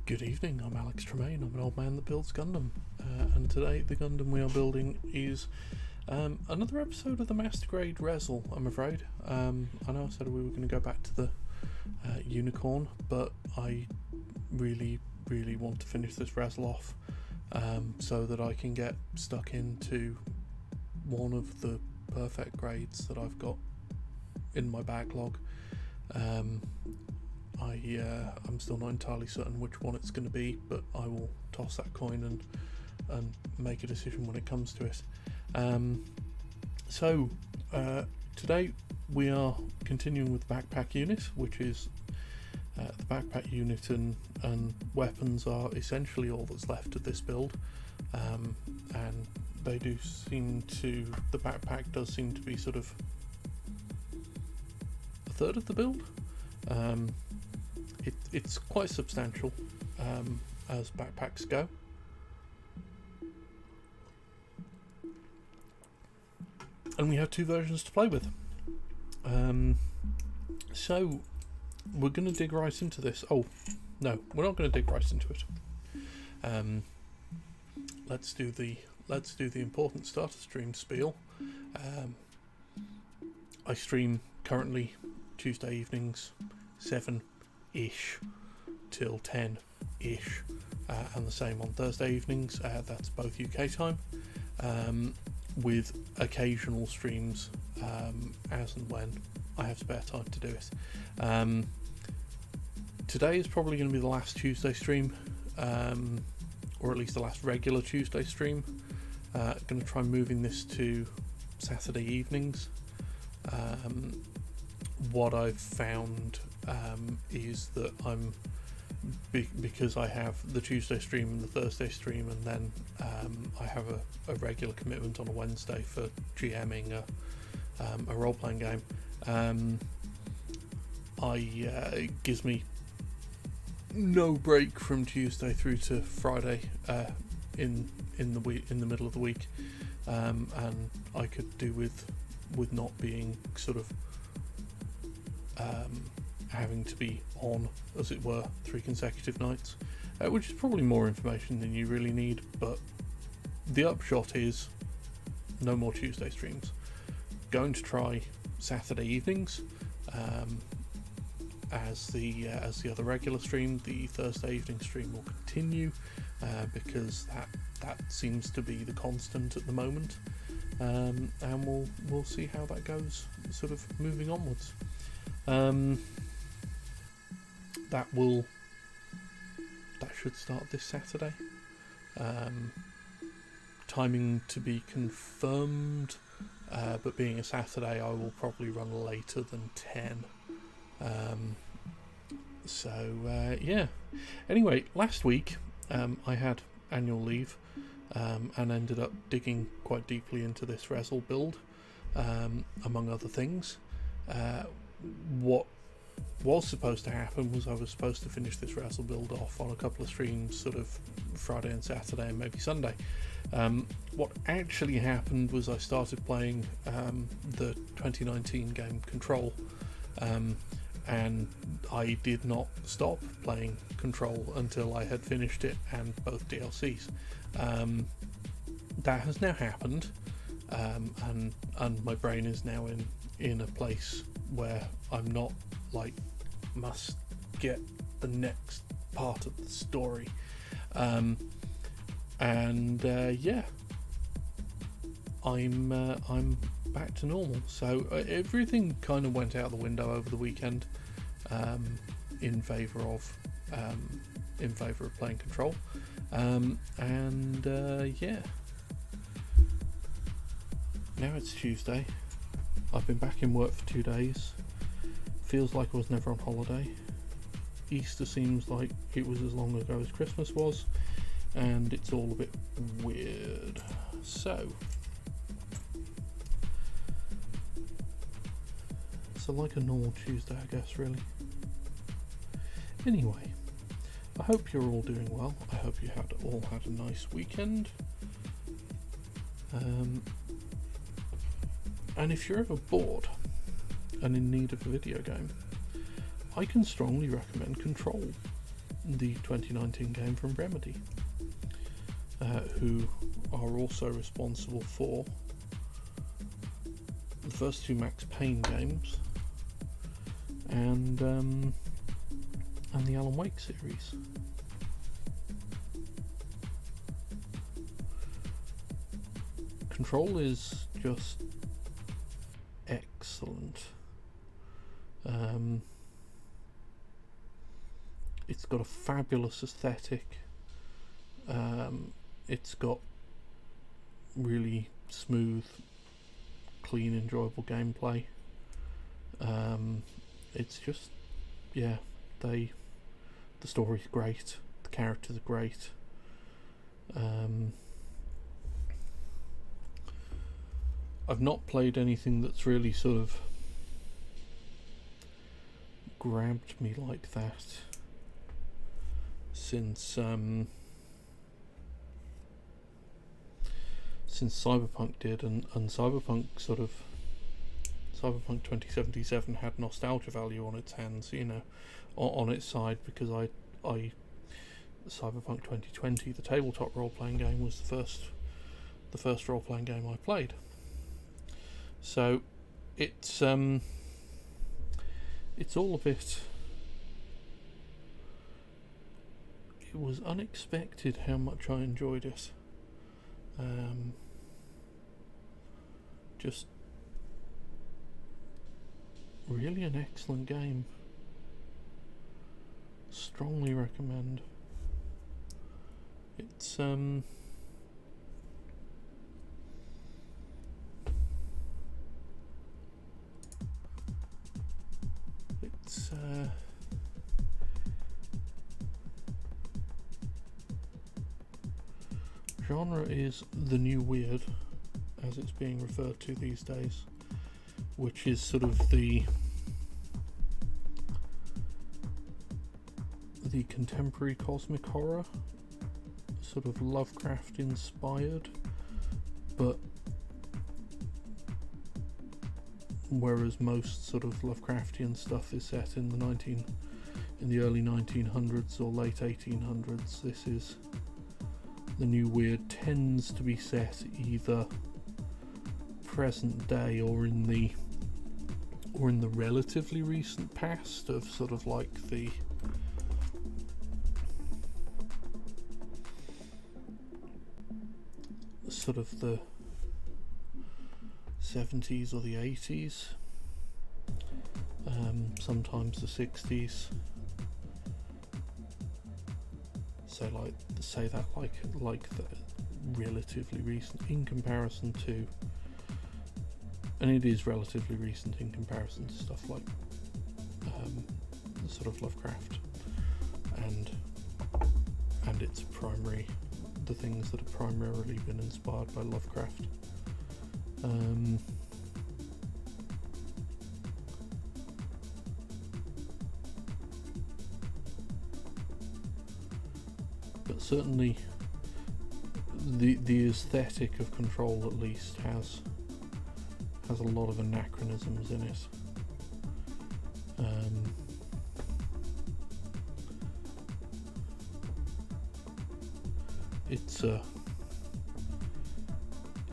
Good evening, I'm Alex Tremaine, I'm an old man that builds Gundam, and today the Gundam we are building is another episode of the Master Grade ReZEL, I'm afraid. I know I said we were going to go back to the Unicorn, but I really want to finish this ReZEL off so that I can get stuck into one of the perfect grades that I've got in my backlog. I'm still not entirely certain which one it's going to be, but I will toss that coin and make a decision when it comes to it. Today we are continuing with the backpack unit, which is the backpack unit and weapons are essentially all that's left of this build, and they do seem to, the backpack does seem to be sort of a third of the build. It's quite substantial as backpacks go. And we have two versions to play with. So we're going to dig right into this. Oh, no, we're not going to dig right into it. Let's do the important starter stream spiel. I stream currently Tuesday evenings, 7-ish till 10-ish, and the same on Thursday evenings. That's both UK time, with occasional streams as and when I have spare time to do it. Today is probably going to be the last Tuesday stream, or at least the last regular Tuesday stream. Going to try moving this to Saturday evenings. What I've found is that because I have the Tuesday stream and the Thursday stream, and then I have a regular commitment on a Wednesday for GMing a role-playing game. It gives me no break from Tuesday through to Friday in the week, in the middle of the week, and I could do with not being sort of having to be on, as it were, 3 consecutive nights, which is probably more information than you really need, but the upshot is no more Tuesday streams. Going to try Saturday evenings as the other regular stream. The Thursday evening stream will continue because that seems to be the constant at the moment, and we'll see how that goes, sort of moving onwards. That should start this Saturday. Timing to be confirmed, but being a Saturday, I will probably run later than 10. Yeah. Anyway, last week I had annual leave and ended up digging quite deeply into this ReZEL build, among other things. What was supposed to happen was I was supposed to finish this ReZEL build off on a couple of streams, sort of Friday and Saturday and maybe Sunday. What actually happened was I started playing the 2019 game Control, and I did not stop playing Control until I had finished it and both DLCs. That has now happened, and my brain is now in a place where I'm not like must get the next part of the story, yeah, I'm back to normal. So everything kind of went out the window over the weekend in favour of playing Control, yeah. Now it's Tuesday. I've been back in work for 2 days. Feels like I was never on holiday. Easter seems like it was as long ago as Christmas was, and it's all a bit weird. So like a normal Tuesday, I guess, really. Anyway, I hope you're all doing well. I hope you all had a nice weekend. And if you're ever bored and in need of a video game, I can strongly recommend Control. the 2019 game from Remedy, who are also responsible for the first 2 Max Payne games and the Alan Wake series. Control is just excellent. It's got a fabulous aesthetic. It's got really smooth, clean, enjoyable gameplay. It's just, yeah, the story's great, the characters are great. I've not played anything that's really sort of grabbed me like that since Cyberpunk did, and Cyberpunk 2077 had nostalgia value on its hands, you know, on its side, because I Cyberpunk 2020, the tabletop role-playing game, was the first role-playing game I played. So it's all a bit. It was unexpected how much I enjoyed it. Just really an excellent game. Strongly recommend. It's genre is the new weird, as it's being referred to these days, which is sort of the contemporary cosmic horror, sort of Lovecraft inspired, but whereas most sort of Lovecraftian stuff is set in the early 1900s or late 1800s, this is the new weird tends to be set either present day or in the relatively recent past of sort of like the sort of the 70s or the 80s, sometimes the 60s. So say that like the relatively recent in comparison to, and it is relatively recent in comparison to stuff like sort of Lovecraft and its the things that have primarily been inspired by Lovecraft. But certainly the aesthetic of Control at least has a lot of anachronisms in it.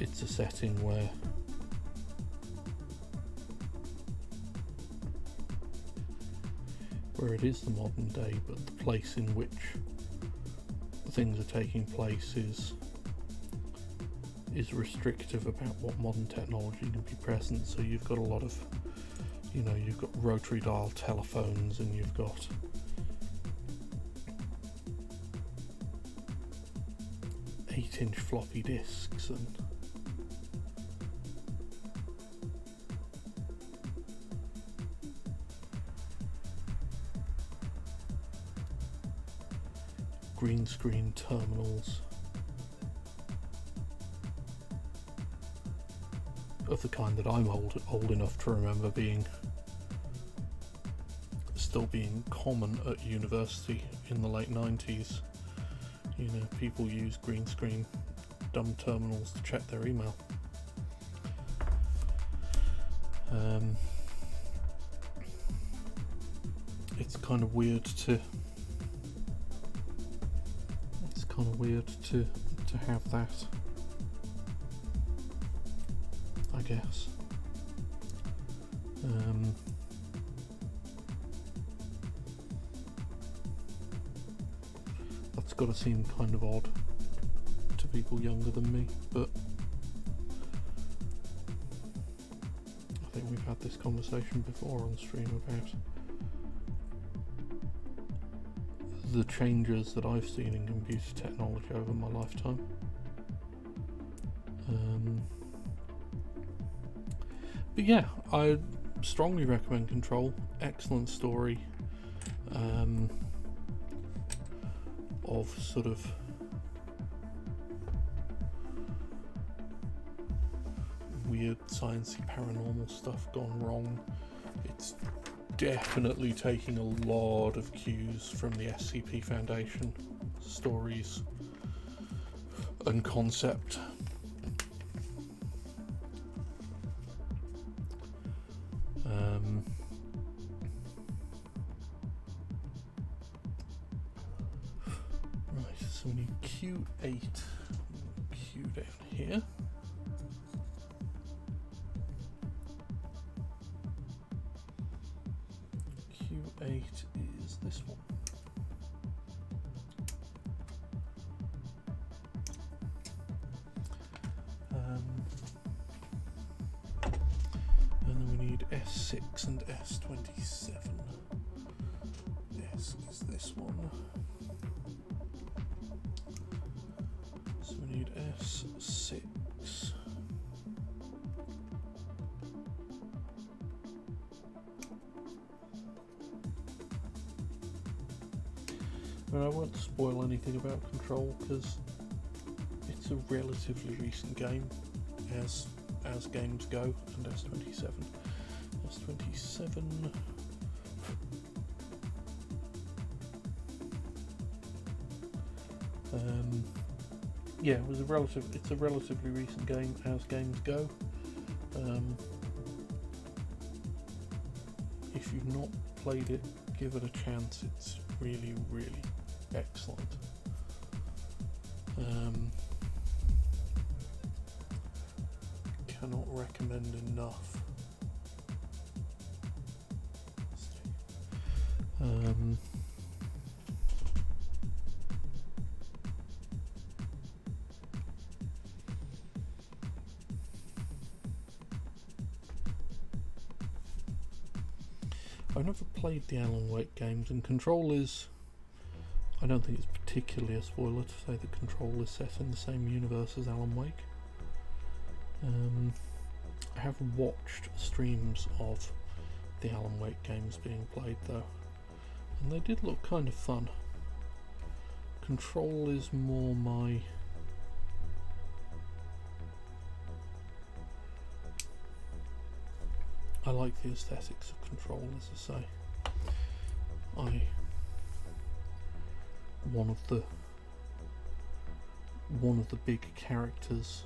It's a setting where it is the modern day, but the place in which things are taking place is restrictive about what modern technology can be present. So you've got a lot of, you've got rotary dial telephones, and you've got eight-inch floppy disks, and green screen terminals of the kind that I'm old enough to remember still being common at university in the late 90s. People use green screen dumb terminals to check their email. It's kind of weird to weird to have that, I guess. That's got to seem kind of odd to people younger than me, but I think we've had this conversation before on stream about the changes that I've seen in computer technology over my lifetime. But yeah, I strongly recommend Control. Excellent story of sort of weird sciencey paranormal stuff gone wrong. It's definitely taking a lot of cues from the SCP Foundation stories and concept. Right, so we need Q8. Q down here. Q8 is this one. And then we need S6 and S27. S is this one. So we need S6. I won't spoil anything about Control because it's a relatively recent game, as games go, and S27. Yeah, it's a relatively recent game, as games go. If you've not played it, give it a chance. It's really, really excellent. Cannot recommend enough. I've never played the Alan Wake games, and Control is, I don't think it's particularly a spoiler to say that Control is set in the same universe as Alan Wake. I have watched streams of the Alan Wake games being played though, and they did look kind of fun. Control is more my... I like the aesthetics of Control, as I say. One of the big characters,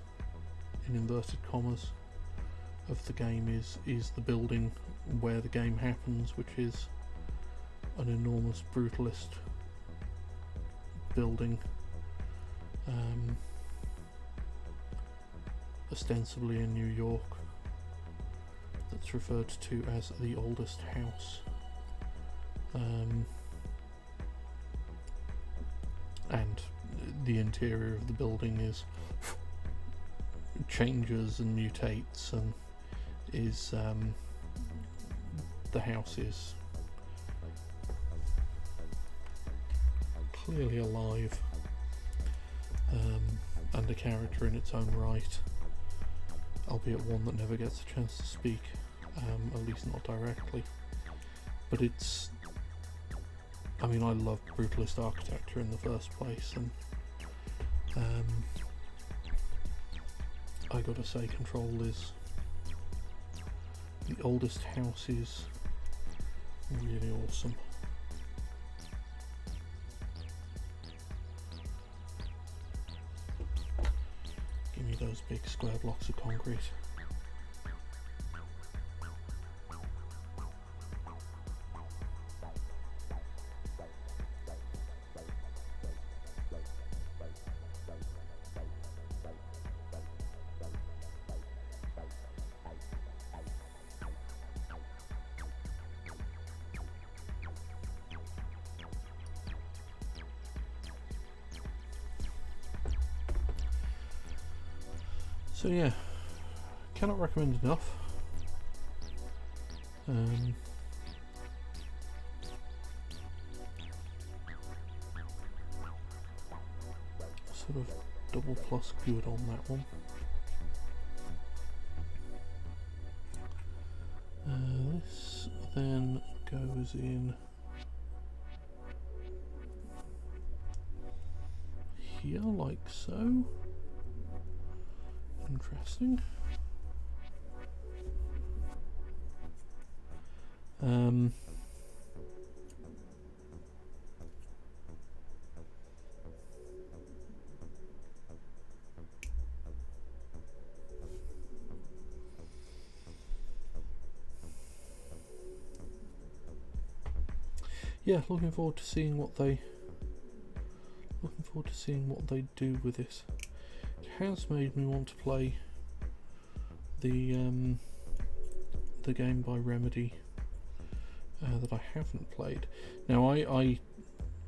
in inverted commas, of the game is the building where the game happens, which is an enormous brutalist building, ostensibly in New York, that's referred to as the oldest house. And the interior of the building changes and mutates, and the house is clearly alive, and a character in its own right, albeit one that never gets a chance to speak, at least not directly. But it's, I mean, I love brutalist architecture in the first place, and I gotta say, Control is, the oldest house is really awesome. Give me those big square blocks of concrete. So yeah, cannot recommend enough. Sort of double plus good on that one. This then goes in here like so. Interesting. Yeah, looking forward to seeing what they do with this. It has made me want to play the game by Remedy that I haven't played. Now I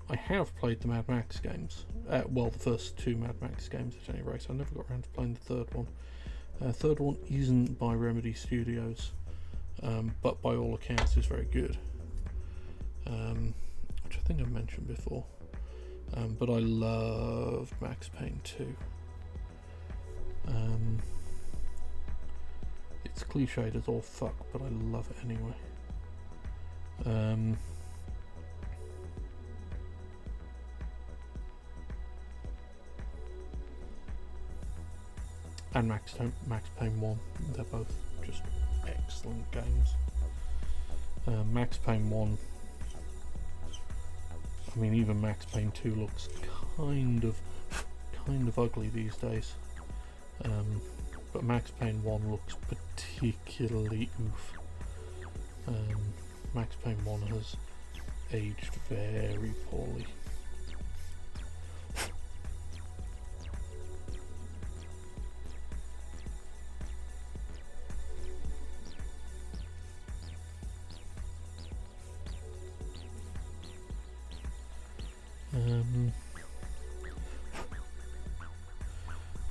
have played the Mad Max games. Well, the first two Mad Max games at any rate. I never got around to playing the third one. Third one isn't by Remedy Studios, but by all accounts is very good. Which I think I've mentioned before. But I loved Max Payne 2. It's cliched as all fuck, but I love it anyway. And Max Payne 1, they're both just excellent games. Max Payne 1, I mean even Max Payne 2 looks kind of ugly these days, but Max Payne 1 looks particularly oof. Max Payne 1 has aged very poorly.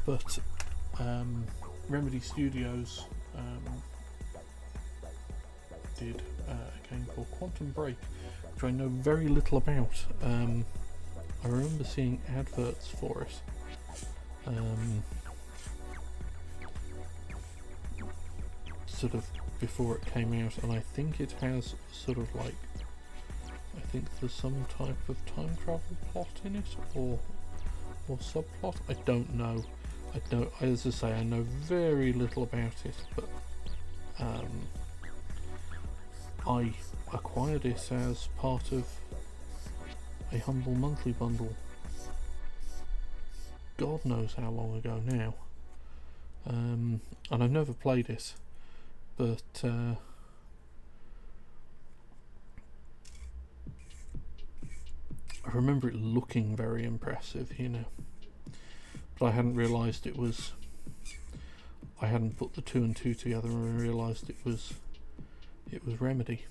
But Remedy Studios did a game called Quantum Break, which I know very little about. I remember seeing adverts for it, sort of before it came out, and I think it has sort of like, I think there's some type of time travel plot in it, or subplot. I don't know. As I say, I know very little about it, but I acquired it as part of a Humble monthly bundle. God knows how long ago now. And I've never played it, but I remember it looking very impressive, you know. But I hadn't realised it was. I hadn't put the 2 and 2 together and realised it was Remedy.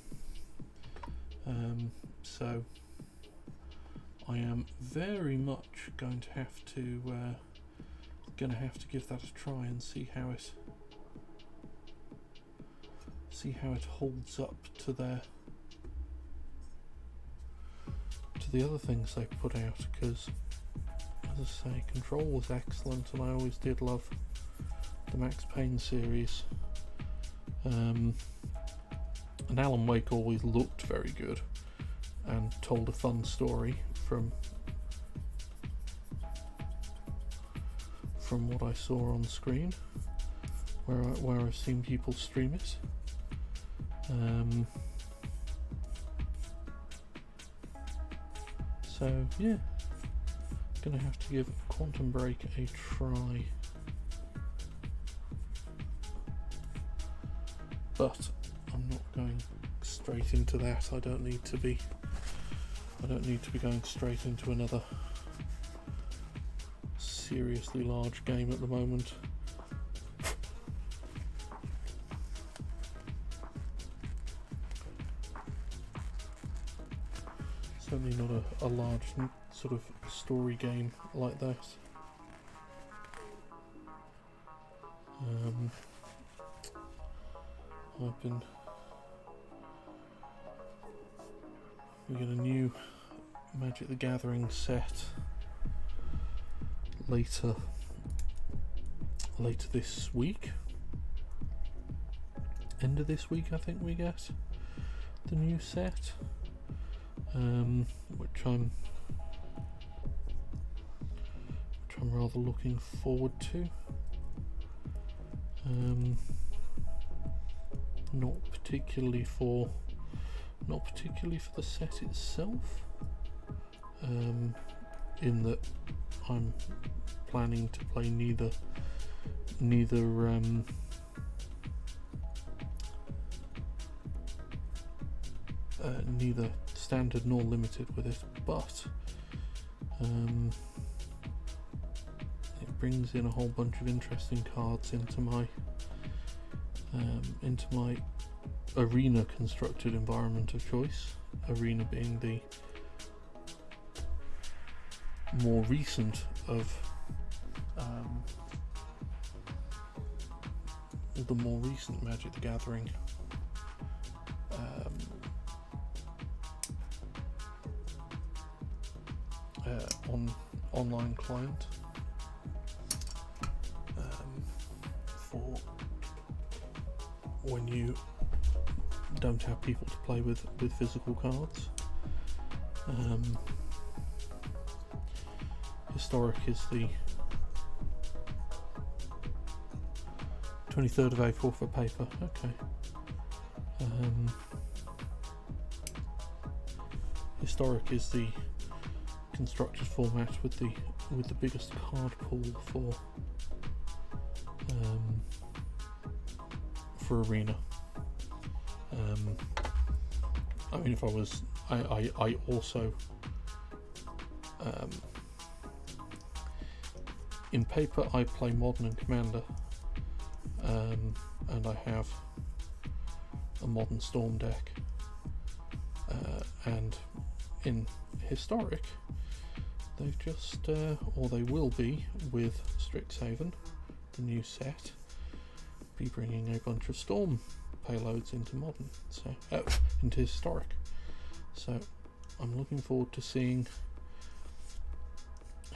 So I am very much going to have to give that a try and see how it holds up to the other things they put out, because as I say, Control was excellent, and I always did love the Max Payne series. And Alan Wake always looked very good and told a fun story from what I saw on screen, where I've seen people stream it. So yeah, gonna have to give Quantum Break a try, but I'm not going straight into that. I don't need to be going straight into another seriously large game at the moment. Certainly not a large sort of story game like that. We get a new Magic the Gathering set later this week. End of this week, I think we get the new set, which I'm rather looking forward to. Not particularly for the set itself, in that I'm planning to play neither standard nor limited with it, but it brings in a whole bunch of interesting cards into my arena constructed environment of choice. Arena being the more recent of Magic the Gathering online client for when you don't have people to play with physical cards. Historic is the 23rd of April for paper. Okay. Historic is the constructed format with the biggest card pool for Arena. I mean, if I was, I also in paper I play Modern and Commander, and I have a Modern Storm deck, and in Historic they've just, or they will be with Strixhaven, the new set, be bringing a bunch of Storm payloads into Modern, so into Historic. So I'm looking forward to seeing.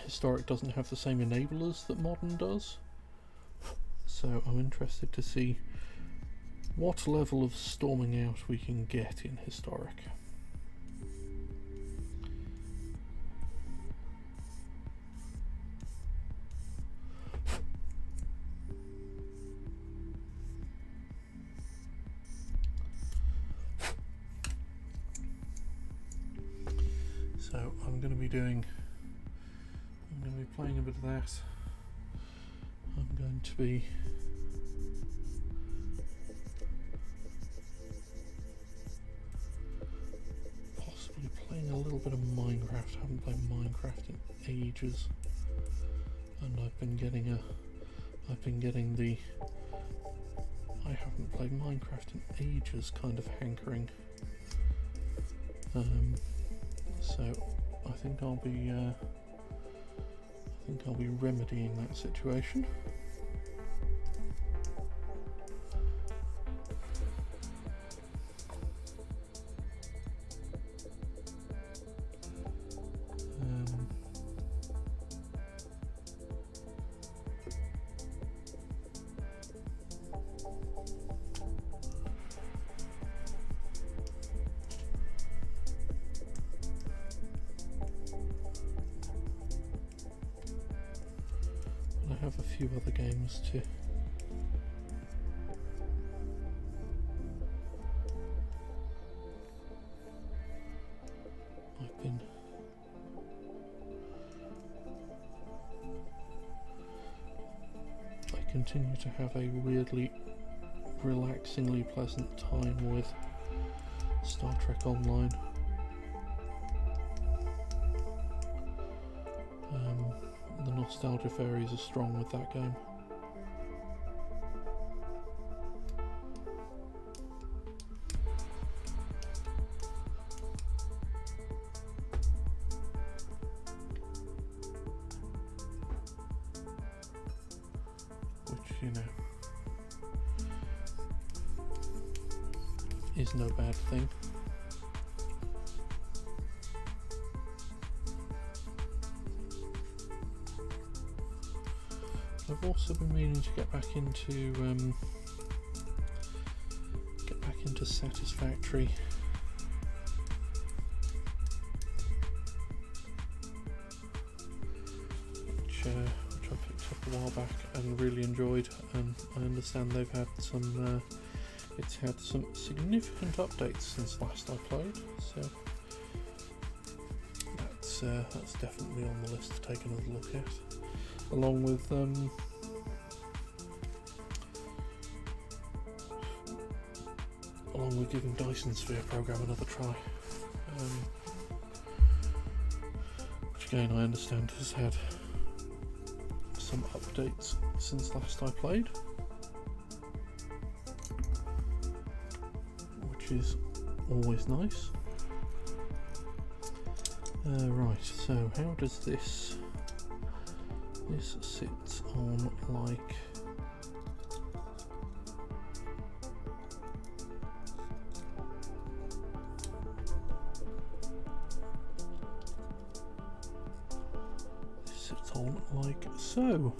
Historic doesn't have the same enablers that Modern does, so I'm interested to see what level of storming out we can get in Historic. So I'm going to be playing a bit of that. I'm going to be possibly playing a little bit of Minecraft. I haven't played Minecraft in ages, and I haven't played Minecraft in ages kind of hankering. So I think I'll be remedying that situation. I have a few other games too. I continue to have a weirdly relaxingly pleasant time with Star Trek Online. The nostalgia fairies are strong with that game. Which, you know, is no bad thing. I've also been meaning to get back into Satisfactory. Which I picked up a while back and really enjoyed, and I understand they've had some it's had some significant updates since last I played, so that's definitely on the list to take another look at, along with giving Dyson Sphere program another try, which again I understand has had some updates since last I played, which is always nice. Right, so how does this sits on like so.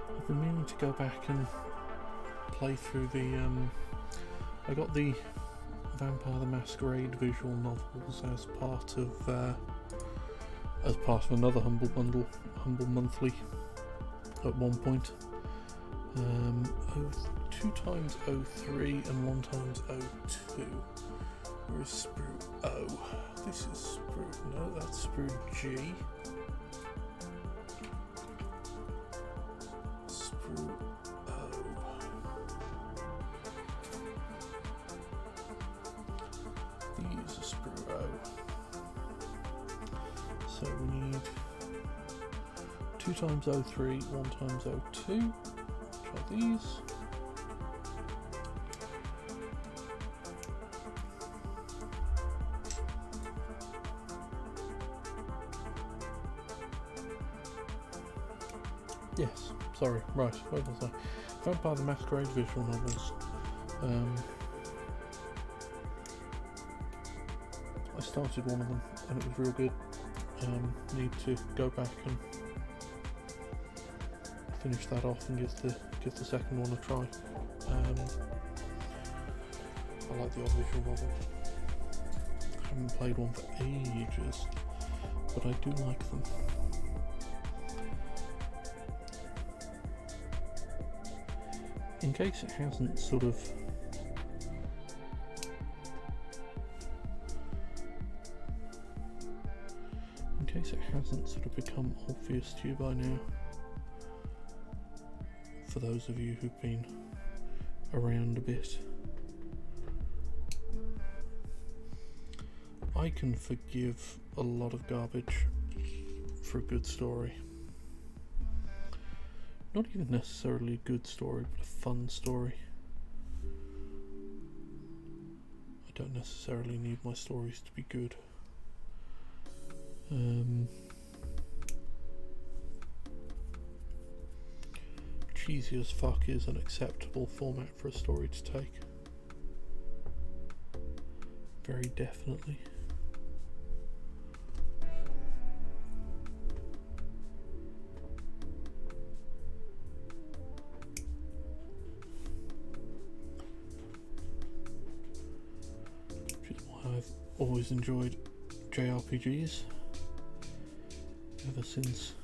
I've been meaning to go back and play through the I got the Vampire the Masquerade visual novels as part of another Humble Monthly at one point. 2 times 03 and 1 times 02. Where is Sprue O? This is Sprue. No, that's Sprue G. Sprue O. These are Sprue O. So we need 2 times 03, 1 times 02. Try these. Yes, sorry, right, where was I? Vampire the Masquerade visual novels. I started one of them and it was real good. Need to go back and finish that off and give the second one a try. I like the odd visual novel. I haven't played one for ages, but I do like them. In case it hasn't sort of become obvious to you by now, for those of you who've been around a bit, I can forgive a lot of garbage for a good story. Not even necessarily a good story, but a fun story. I don't necessarily need my stories to be good. Cheesy as fuck is an acceptable format for a story to take. Very definitely. Which is why I've always enjoyed JRPGs ever since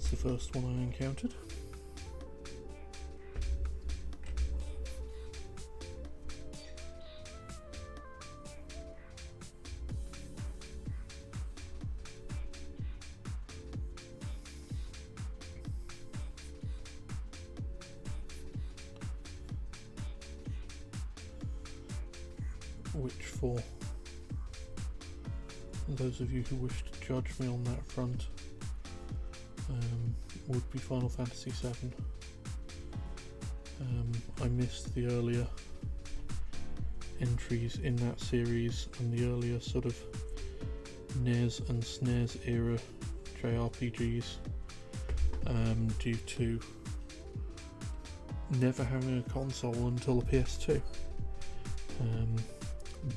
the first one I encountered. Which, for those of you who wish to judge me on that front, would be Final Fantasy VII. I missed the earlier entries in that series and the earlier sort of NES and SNES era JRPGs due to never having a console until the PS2.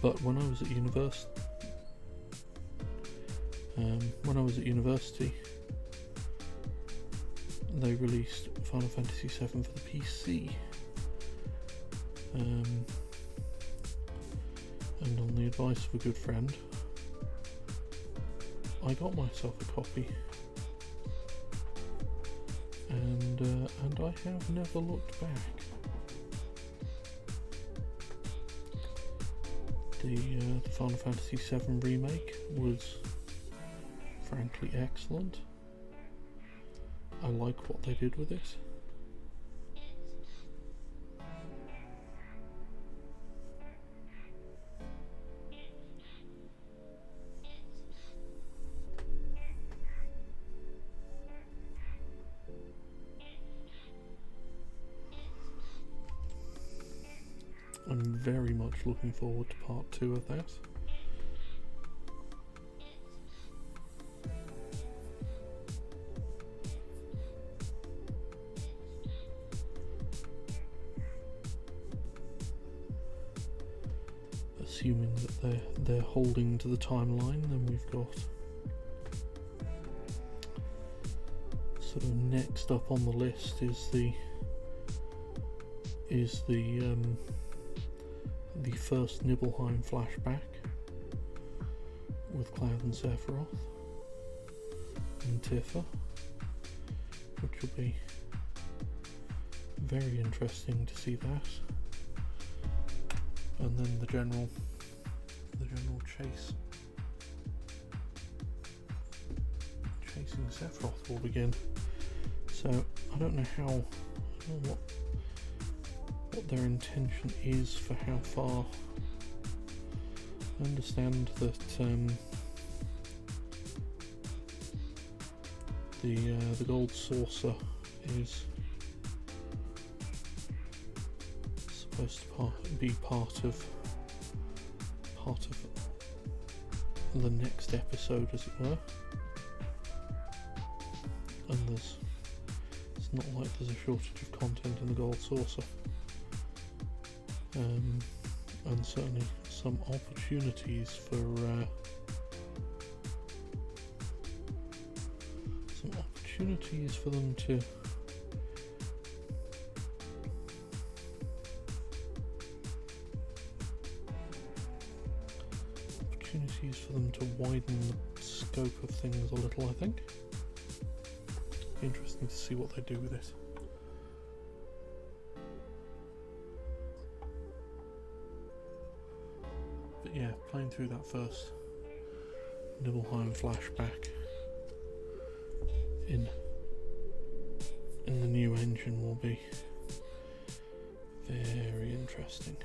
But when I was at university, they released Final Fantasy VII for the PC, and on the advice of a good friend, I got myself a copy, and I have never looked back. The Final Fantasy VII remake was frankly excellent. I like what they did with it. I'm very much looking forward to part 2 of that. Assuming that they're holding to the timeline, then we've got sort of next up on the list is the first Nibelheim flashback with Cloud and Sephiroth and Tifa, which will be very interesting to see that. And then the general chasing Sephiroth will begin. So I don't know what their intention is for how far. I understand that the gold saucer is supposed to be part of the next episode, as it were, and it's not like there's a shortage of content in the gold saucer, and certainly some opportunities for them to widen the scope of things a little, I think. Interesting to see what they do with it. But yeah, playing through that first Nibelheim flashback in the new engine will be very interesting.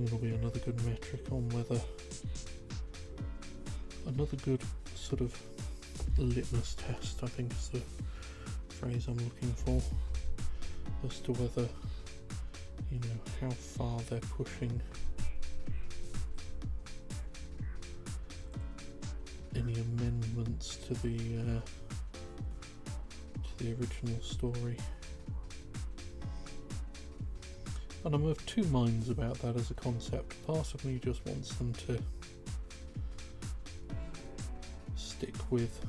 It'll be another good metric on whether, another good sort of litmus test, I think is the phrase I'm looking for, as to whether, how far they're pushing any amendments to the original story. And I'm of two minds about that as a concept. Part of me just wants them to stick with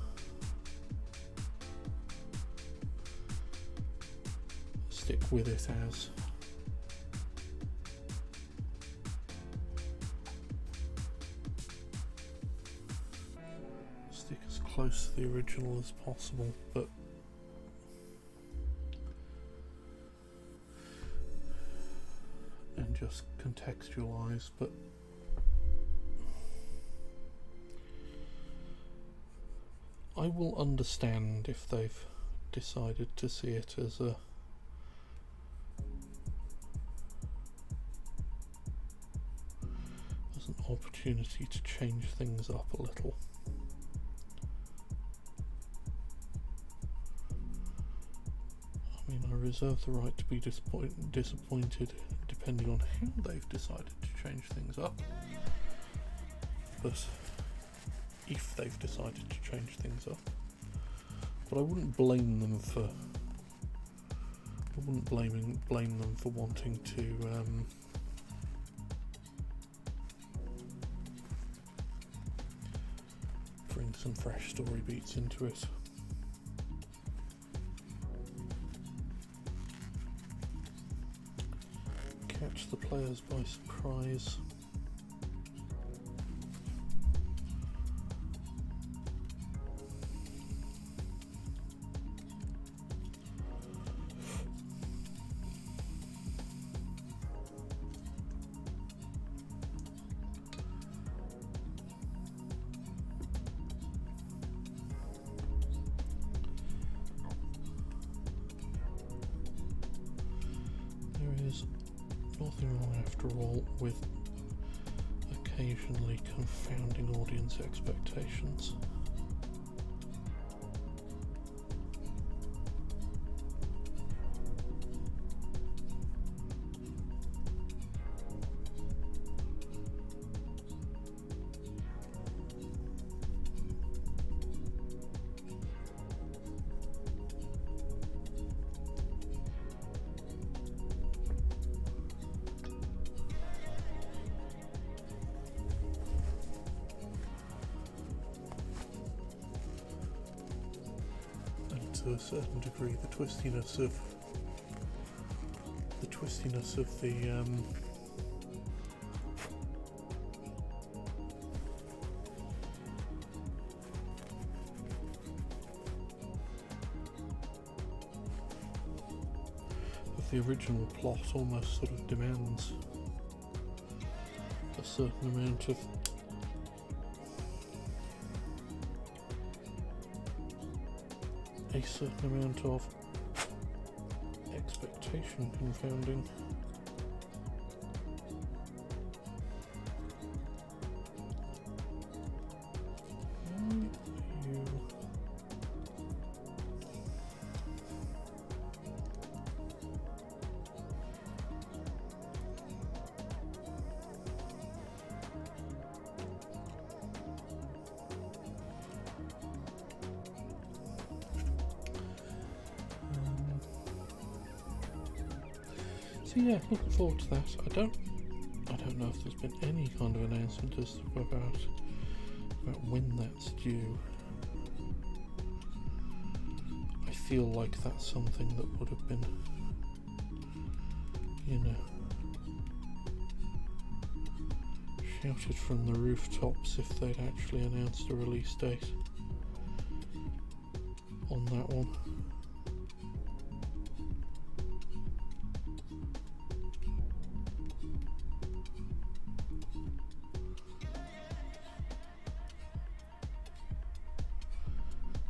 it as close to the original as possible, but and just contextualize, but I will understand if they've decided to see it as an opportunity to change things up a little. I mean, I reserve the right to be disappointed depending on how they've decided to change things up, but if they've decided to change things up, but I wouldn't blame them for blame them for wanting to bring some fresh story beats into it. Catch the players by surprise. There is nothing wrong after all with occasionally confounding audience expectations. To a certain degree, the twistiness of the original plot almost sort of demands a certain amount of expectation confounding. So yeah, looking forward to that. I don't know if there's been any kind of announcement as to about when that's due. I feel like that's something that would have been, shouted from the rooftops if they'd actually announced a release date on that one.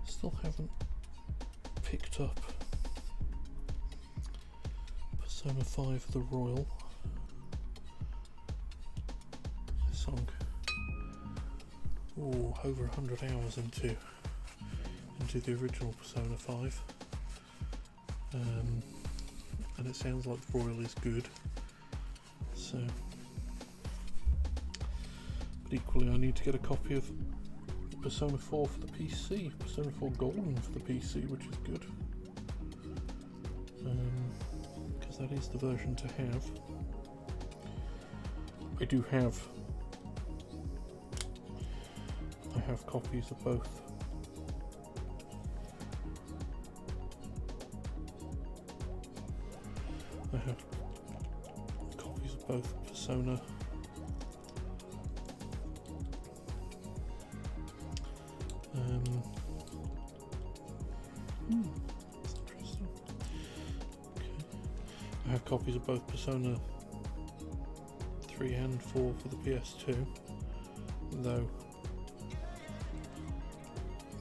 Still haven't picked up Persona 5 The Royal. I sunk over 100 hours into the original Persona 5, and it sounds like The Royal is good. So, but equally, I need to get a copy of Persona 4 for the PC, Persona 4 Golden for the PC, which is good, because that is the version to have. I have copies of both. I have copies of both Persona that's interesting. Okay. I have copies of both Persona 3 and 4 for the PS2, though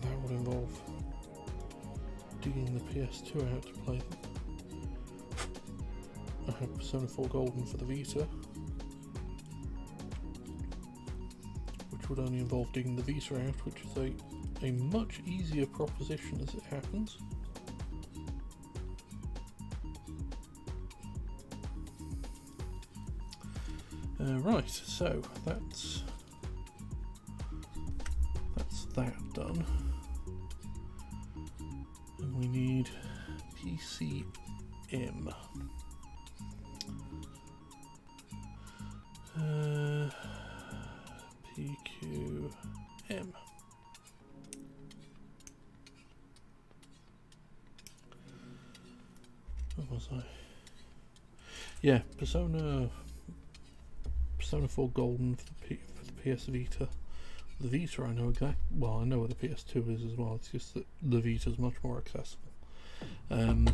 that would involve digging the PS2 out to play them. I have Persona 4 Golden for the Vita, which would only involve digging the Vita out, which is a much easier proposition as it happens. Right, so that's that done, and we need PCM. PQM. Where was I? Yeah, Persona 4 Golden for the PS Vita. The Vita I know exactly, well I know where the PS2 is as well, it's just that the Vita is much more accessible. And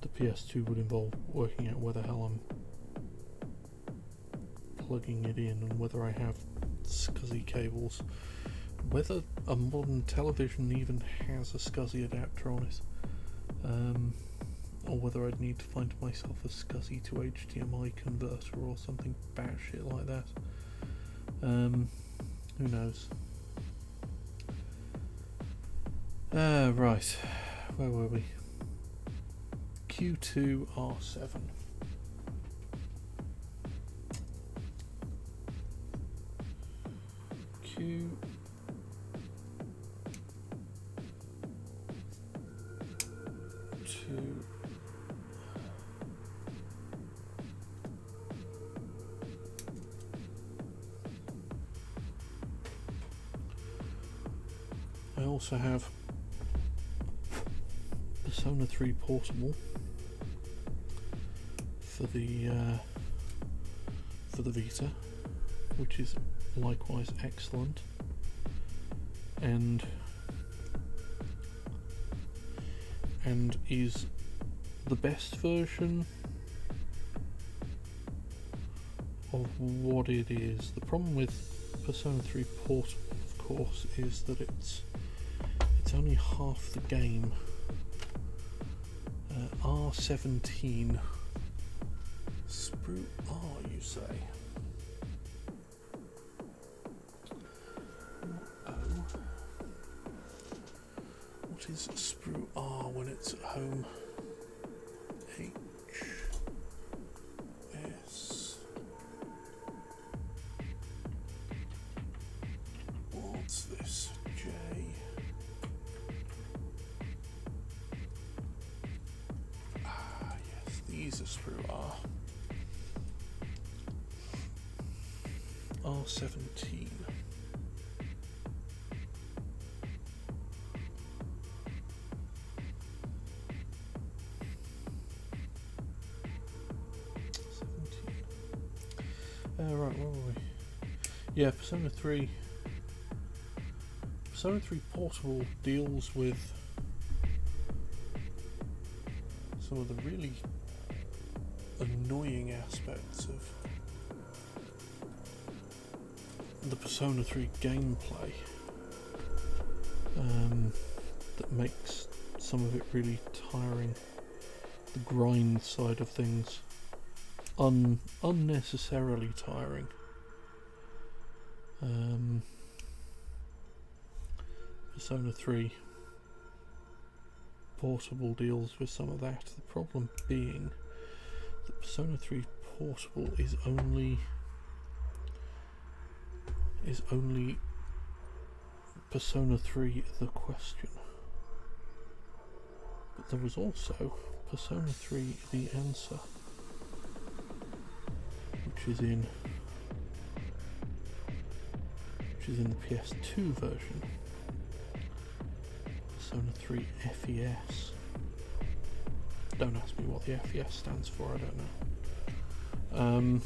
the PS2 would involve working out where the hell I'm plugging it in and whether I have SCSI cables, whether a modern television even has a SCSI adapter on it. Or whether I'd need to find myself a SCSI to HDMI converter or something batshit like that. Who knows? Right, where were we? Q2R7. Q. I also have Persona 3 Portable for the Vita, which is likewise excellent, and is the best version of what it is. The problem with Persona 3 Portable, of course, is that it's only half the game. R17 Sprue R, you say? What is Sprue R when it's at home? HS. What's this? J. Yes, these are Sprue R. R17. Right, where were we? Yeah, Persona 3 Portable deals with some of the really annoying aspects of the Persona 3 gameplay that makes some of it really tiring. The grind side of things unnecessarily tiring. Persona 3 Portable deals with some of that. The problem being that Persona 3 Portable is only Persona 3 The Question. But there was also Persona 3 The Answer, which is in the PS2 version. Persona 3 FES. Don't ask me what the FES stands for, I don't know.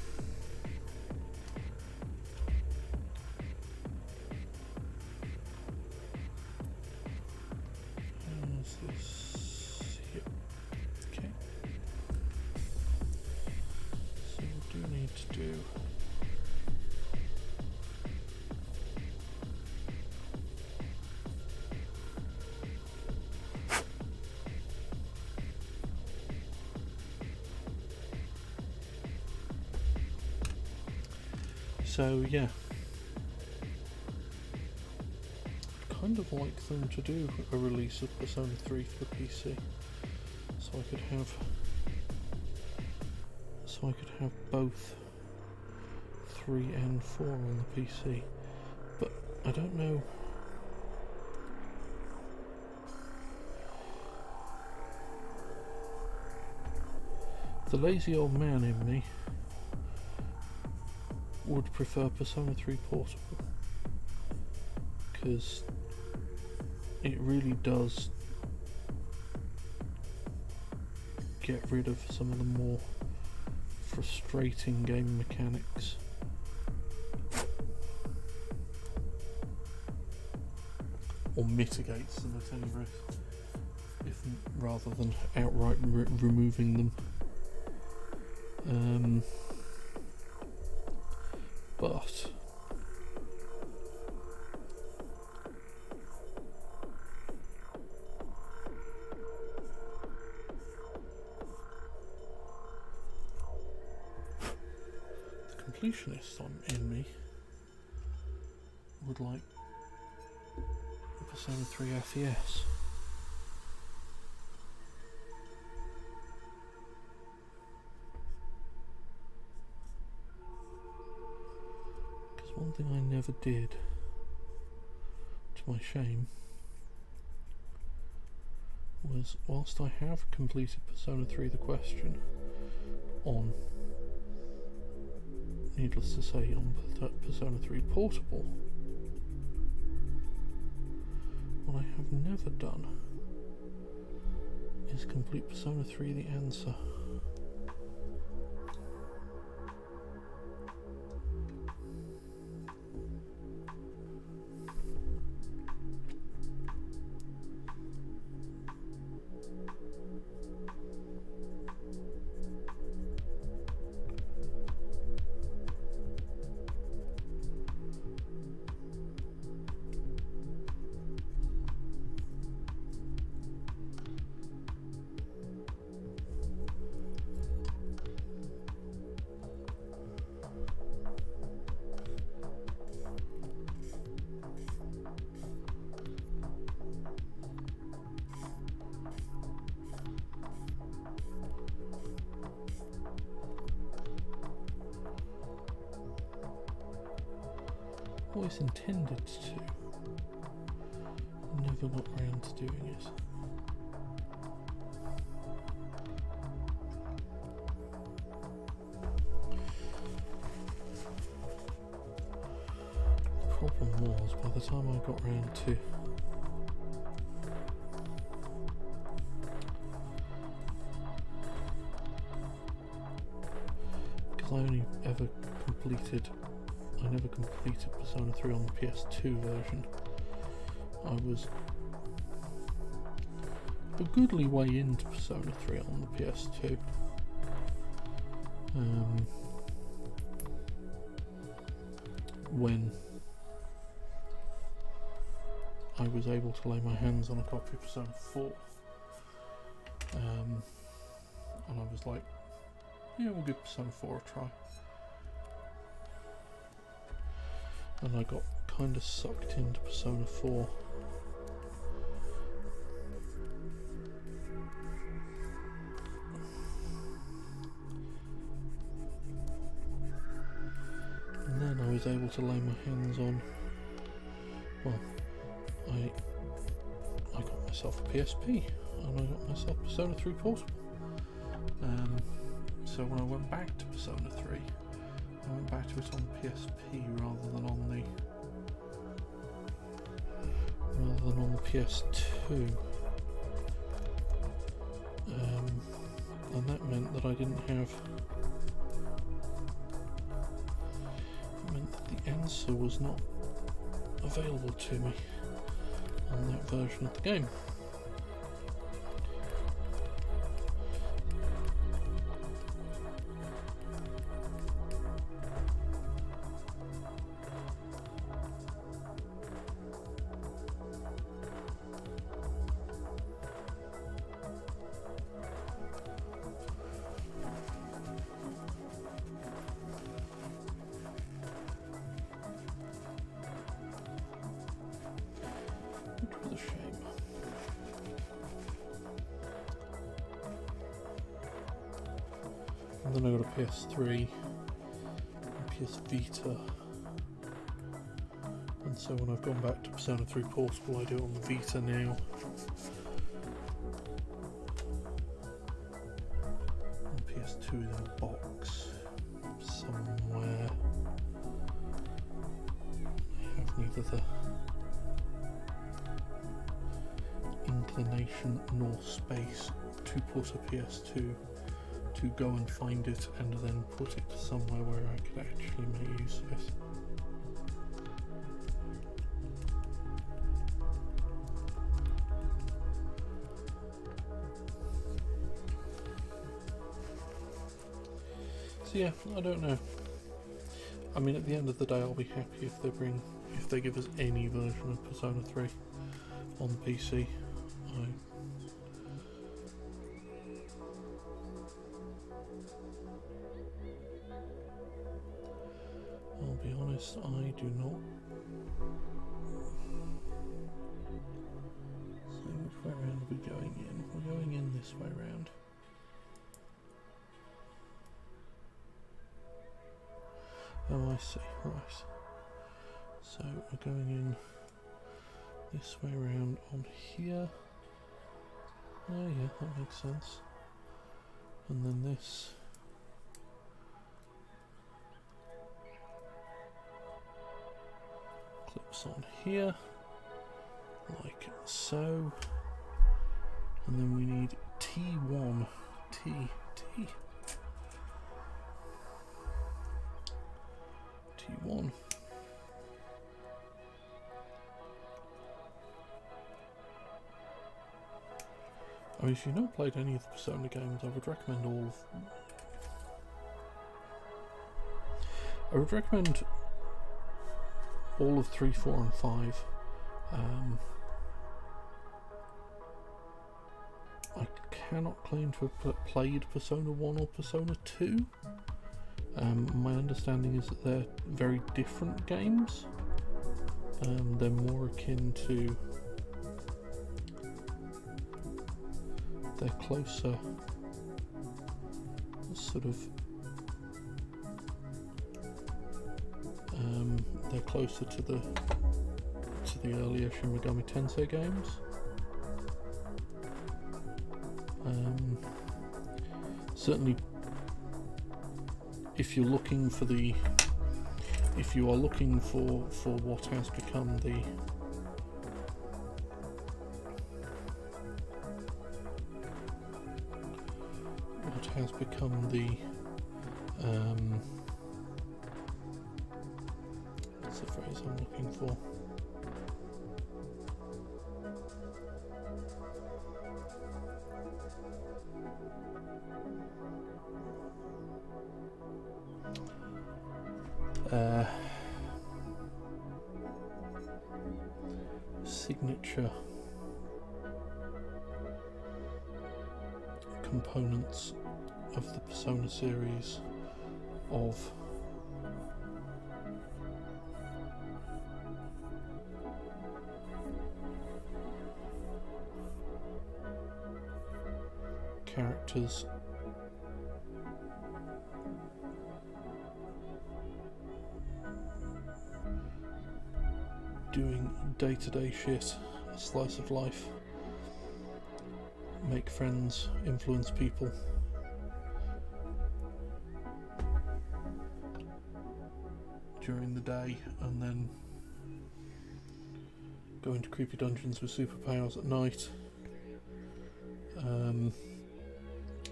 What's this? Yep. Okay. So we do need to do So yeah, kind of like them to do a release of Persona 3 for the PC, so I could have both 3 and 4 on the PC, but I don't know. The lazy old man in me would prefer Persona 3 Portable, because it really does get rid of some of the more frustrating game mechanics. Or mitigates them at any rate, rather than outright removing them. But the completionist in me would like Persona 3 FES. Because one thing I never did, to my shame, was, whilst I have completed Persona 3 The Question on, needless to say, on Persona 3 Portable, what I have never done is complete Persona 3 The Answer. Always intended to, never got round to doing it. The problem was, by the time I got round to because I never completed Persona 3 on the PS2 version. I was a goodly way into Persona 3 on the PS2. When I was able to lay my hands on a copy of Persona 4. And I was like, yeah, we'll give Persona 4 a try. And I got kind of sucked into Persona 4. And then I was able to lay my hands on, well, I got myself a PSP, and I got myself Persona 3 Portable. So when I went back to Persona 3, I went back to it on PSP rather than on the PS2, and that meant that I didn't have. It meant that the answer was not available to me on that version of the game. and then I got a PS3 and PS Vita, and so when I've gone back to Persona 3 Portable I do it on the Vita now. And PS2 is in a box somewhere. I have neither the inclination nor space to put a PS2 to go and find it and then put it somewhere where I could actually make use of it. So yeah, I don't know. I mean, at the end of the day, I'll be happy if they give us any version of Persona 3 on PC. I'll be honest, I do not. So which way round are we going in? We're going in this way round. Oh, I see, right. So we're going in this way round on here. Oh yeah, that makes sense. And then this. Clips on here, like so. And then we need T1. T1. I mean, if you've not played any of the Persona games, I would recommend all of 3, 4 and 5. I cannot claim to have played Persona 1 or Persona 2. My understanding is that they're very different games. They're more akin to... They're closer, sort of... they're closer to the earlier Shin Megami Tensei games. Certainly, if you are looking for what has become the what's the phrase I'm looking for? Signature components of the Persona series of characters doing day-to-day shit, a slice of life, make friends, influence people. During the day, and then go into creepy dungeons with superpowers at night.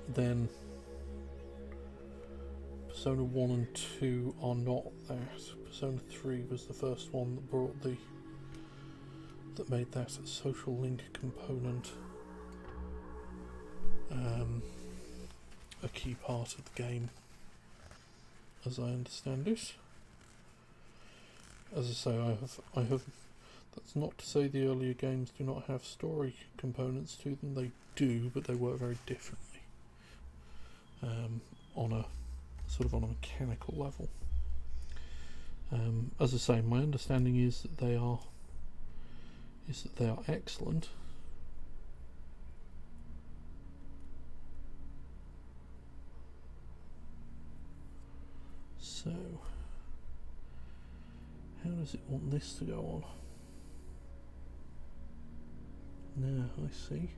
Then Persona 1 and 2 are not that. Persona 3 was the first one that brought that made that social link component a key part of the game, as I understand it. As I say, I have. That's not to say the earlier games do not have story components to them. They do, but they work very differently. On a mechanical level. As I say, my understanding is that they are excellent. So, how does it want this to go on? Now, I see.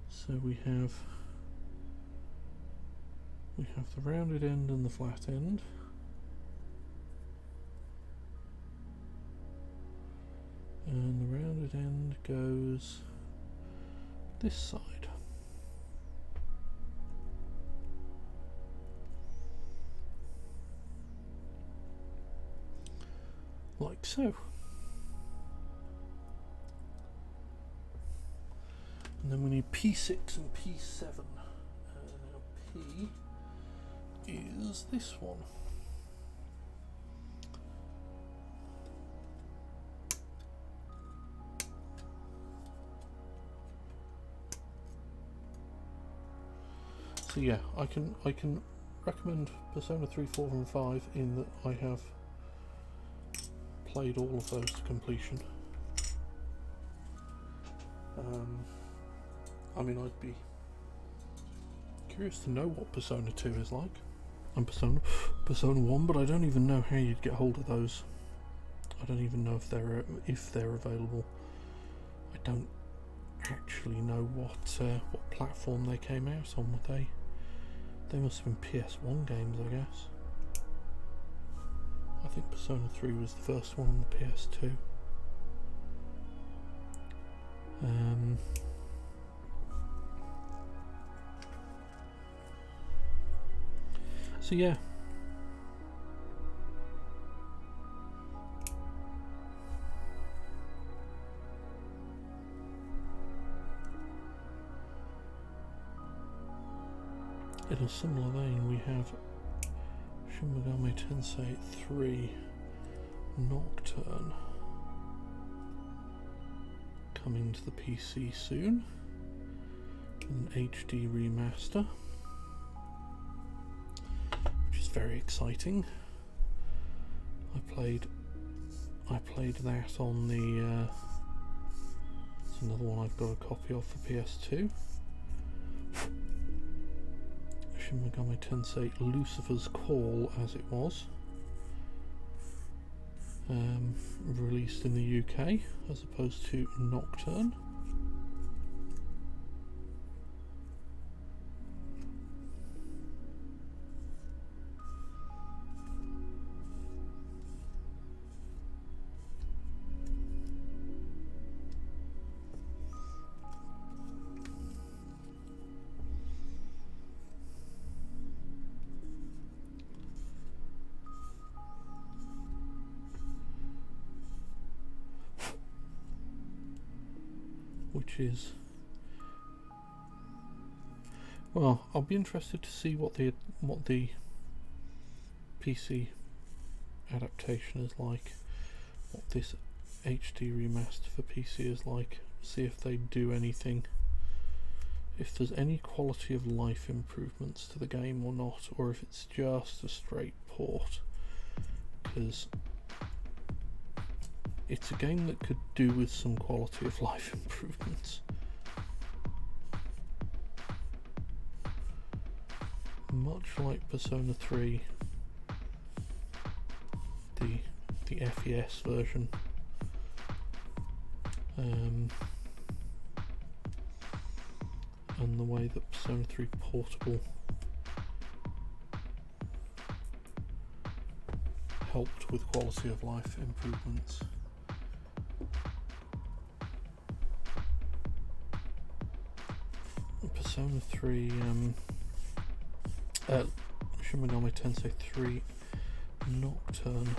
So we have the rounded end and the flat end. And the rounded end goes this side. Like so. And then we need P6 and P7. Now P is this one. So yeah, I can recommend Persona 3, 4 and 5 in that I have played all of those to completion. I mean, I'd be curious to know what Persona 2 is like, and Persona 1, but I don't even know how you'd get hold of those. I don't even know if they're available. I don't actually know what platform they came out on. They must have been PS1 games, I guess. I think Persona 3 was the first one on the PS2. So yeah. In a similar vein, we have Shin Megami Tensei 3 Nocturne coming to the PC soon with an HD remaster, which is very exciting. I played that on the it's another one I've got a copy of for PS2. Shin Megami Tensei Lucifer's Call, as it was, released in the UK as opposed to Nocturne. Which is, well, I'll be interested to see what the PC adaptation is like, what this HD remaster for PC is like, see if they do anything, if there's any quality of life improvements to the game or not, or if it's just a straight port, because it's a game that could do with some quality of life improvements. Much like Persona 3, the FES version, and the way that Persona 3 Portable helped with quality of life improvements. Persona 3, Shin Megami Tensei 3 Nocturne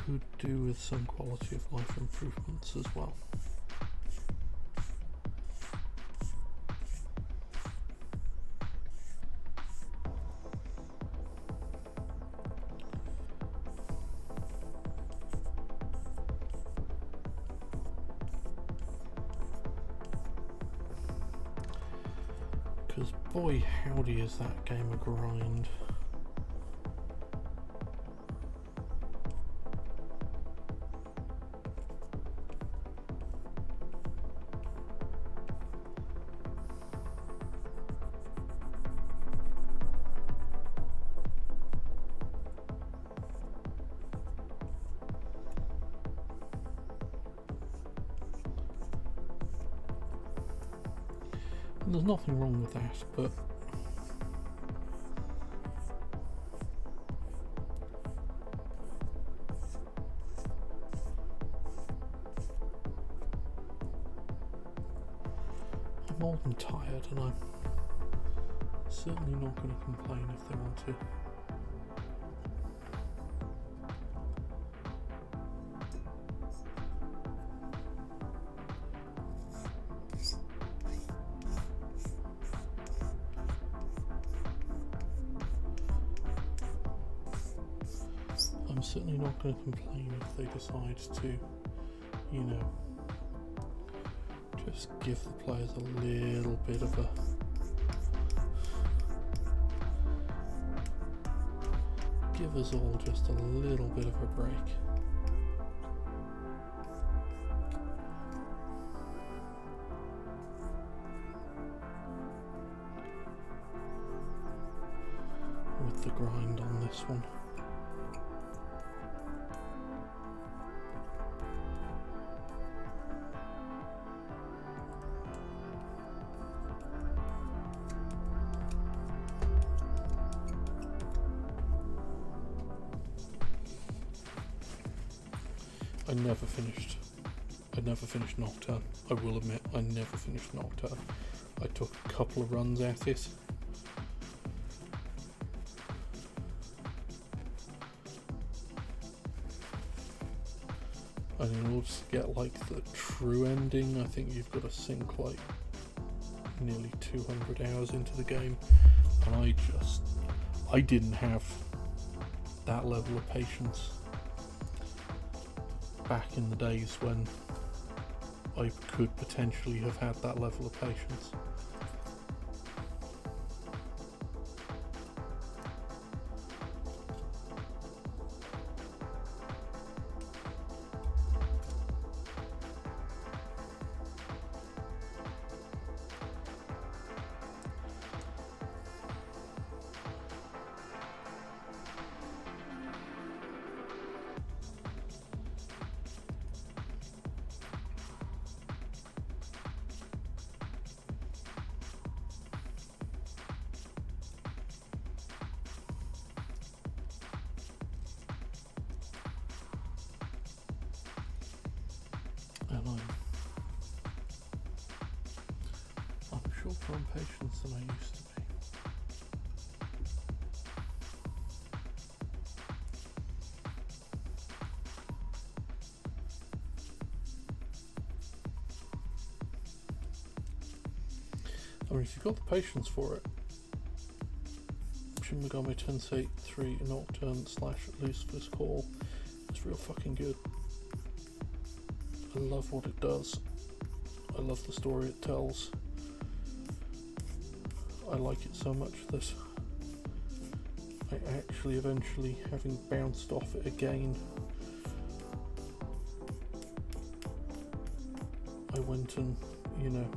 could do with some quality of life improvements as well. Because boy howdy is that game a grind. there's nothing wrong with that, but I'm old and tired, and I'm certainly not going to complain if they want to. I'm certainly not going to complain if they decide to, you know, just give the players a little bit of a give us all just a little bit of a break. With the grind on this one. I never finished Nocturne. I will admit, I never finished Nocturne. I took a couple of runs at it. And in order to get like the true ending, I think you've got to sink like nearly 200 hours into the game. And I didn't have that level of patience back in the days when I could potentially have had that level of patience. And I'm shorter on patience than I used to be. I mean, if you've got the patience for it, Shin Megami Tensei 3 Nocturne / Lucifer's Call is real fucking good. I love what it does. I love the story it tells. I like it so much that I actually eventually, having bounced off it again, I went and, you know,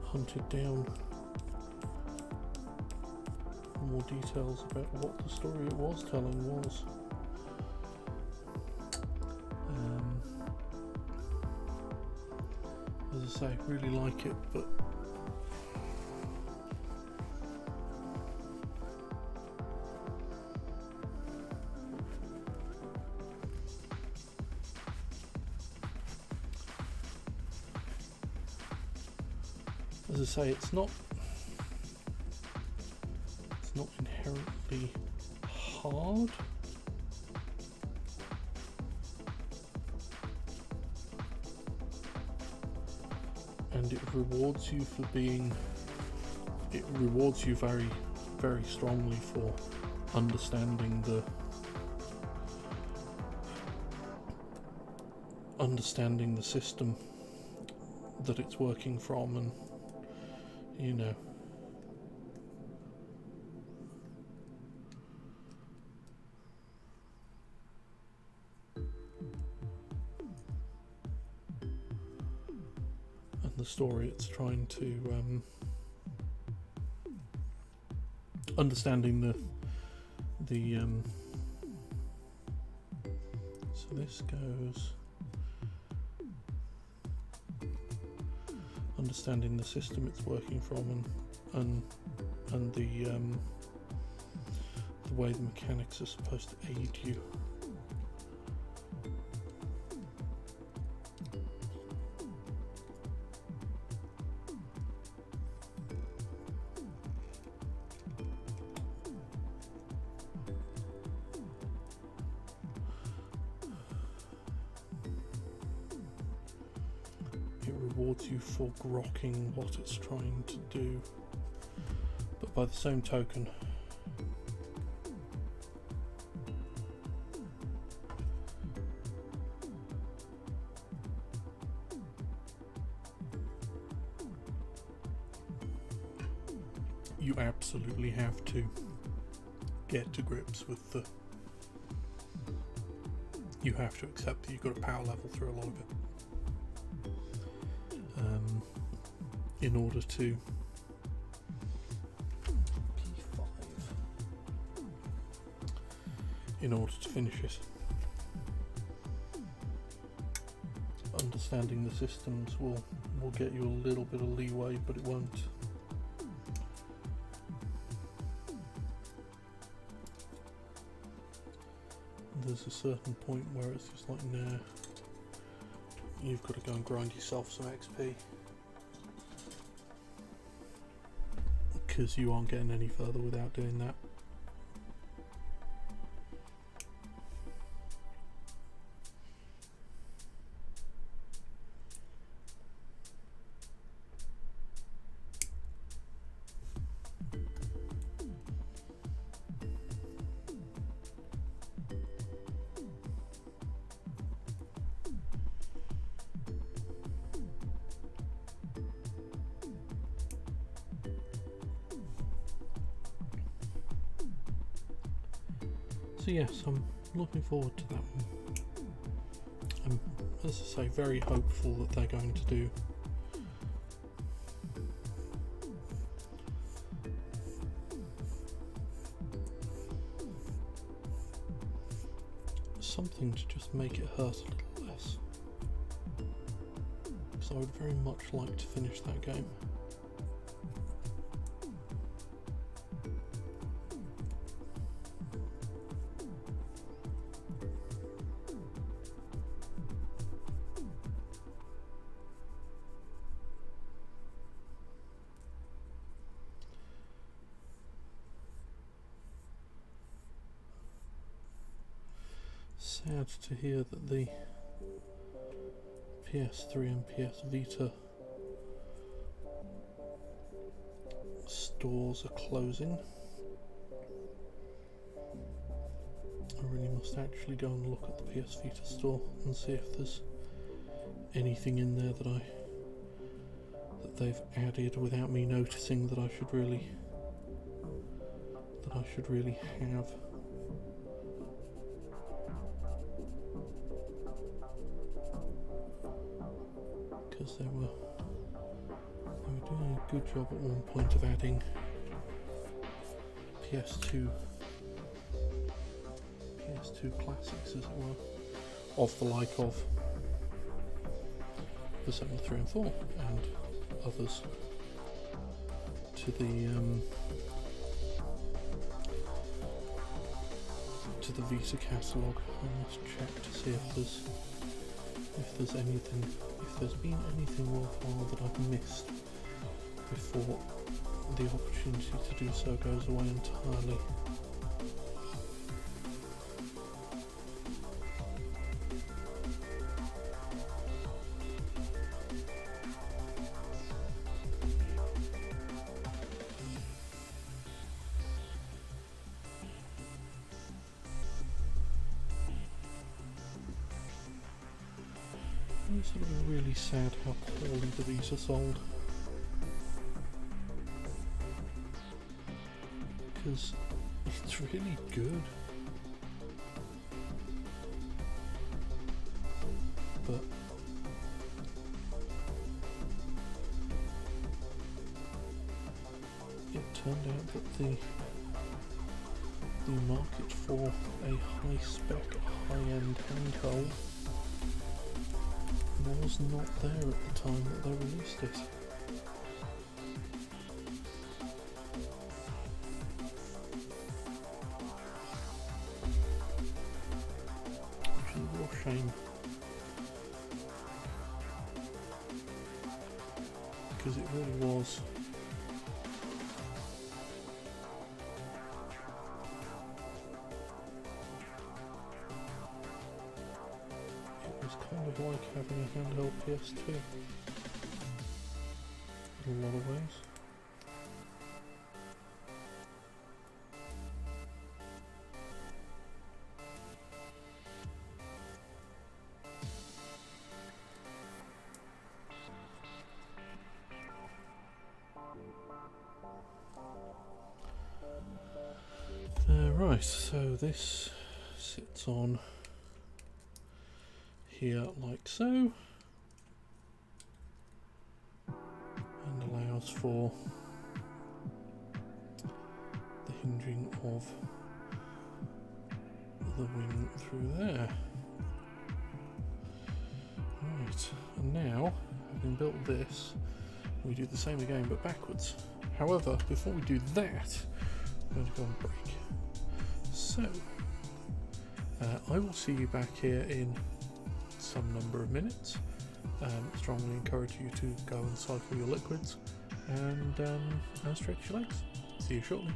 hunted down more details about what the story it was telling was. As I say, really like it, but as I say, it's not inherently hard. And it rewards you for being, it rewards you very, very strongly for understanding the system that it's working from, and you know, and the story it's trying to understanding the so this goes understanding the system it's working from, and the way the mechanics are supposed to aid you. It rewards you for grokking what it's trying to do, but by the same token, you absolutely have to get to grips with the... You have to accept that you've got to power level through a lot of it in order to P5 in order to finish it. Understanding the systems will get you a little bit of leeway, but it won't. There's a certain point where it's just like, nah, you've got to go and grind yourself some XP, because you aren't getting any further without doing that. So yes, I'm looking forward to that one. I'm, as I say, very hopeful that they're going to do something to just make it hurt a little less, because I would very much like to finish that game. Sad to hear that the PS3 and PS Vita stores are closing. I really must actually go and look at the PS Vita store and see if there's anything in there that they've added without me noticing that I should really have. Because they were doing a good job at one point of adding PS2 classics, as it were, of the like of Persona 3 and 4 and others to the Vita catalogue. I must check to see if there's been anything worthwhile that I've missed before the opportunity to do so goes away entirely. It's sort of really sad how poorly the Vita sold, because it's really good, but it turned out that the market for a high-spec, high-end handheld was not there at the time that they released it. because it really was. It was kind of like having a handheld PS2 in a lot of ways. Right, so this sits on here like so, and allows for the hinging of the wing through there. Right, and now, having built this, we do the same again but backwards. However, before we do that, I'm going to go on break. So, I will see you back here in some number of minutes. Strongly encourage you to go and cycle your liquids and stretch your legs. See you shortly.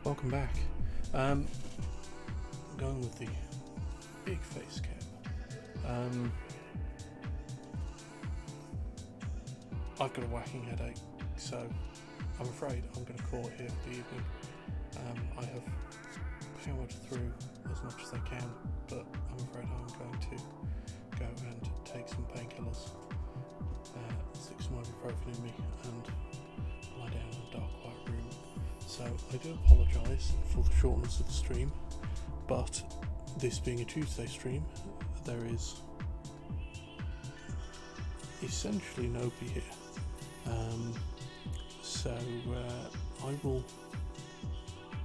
Welcome back. I'm going with the big face cap. I've got a whacking headache, so I'm afraid I'm going to call it here for the evening. I have powered through as much as I can, but I'm afraid I'm going to go and take some painkillers ibuprofen in me and lie down in a dark, quiet room. So I do apologise for the shortness of the stream, but this being a Tuesday stream, there is essentially nobody here. So I will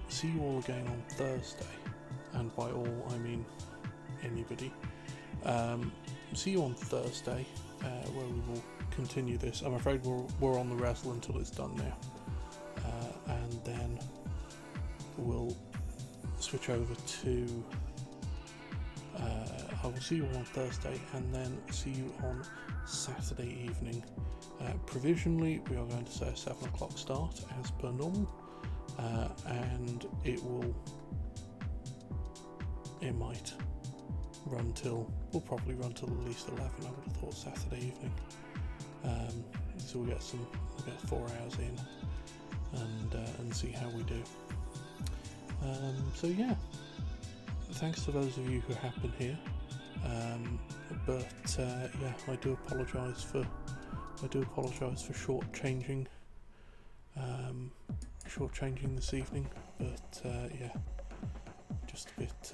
see you all again on Thursday, and by all I mean anybody. See you on Thursday, where we will continue this. I'm afraid we're on the ReZEL until it's done now, and then we'll switch over to I will see you all on Thursday, and then see you on Saturday evening. Provisionally we are going to say a 7 o'clock start as per normal, and we'll probably run till at least 11. I would have thought Saturday evening. So we'll get 4 hours in, and see how we do. So yeah, thanks to those of you who have been here. But yeah, I do apologise for shortchanging this evening. But yeah, just a bit.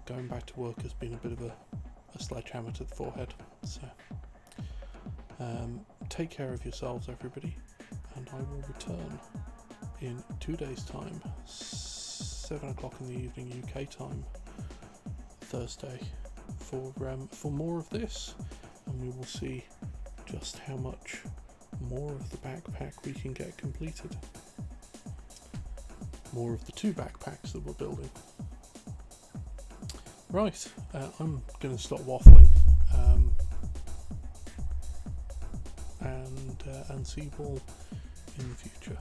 Going back to work has been a bit of a sledgehammer to the forehead. So take care of yourselves, everybody, and I will return in 2 days' time, 7 o'clock in the evening UK time, Thursday, for more of this, and we will see just how much more of the backpack we can get completed. More of the 2 backpacks that we're building. Right, I'm going to stop waffling, and see you all in the future.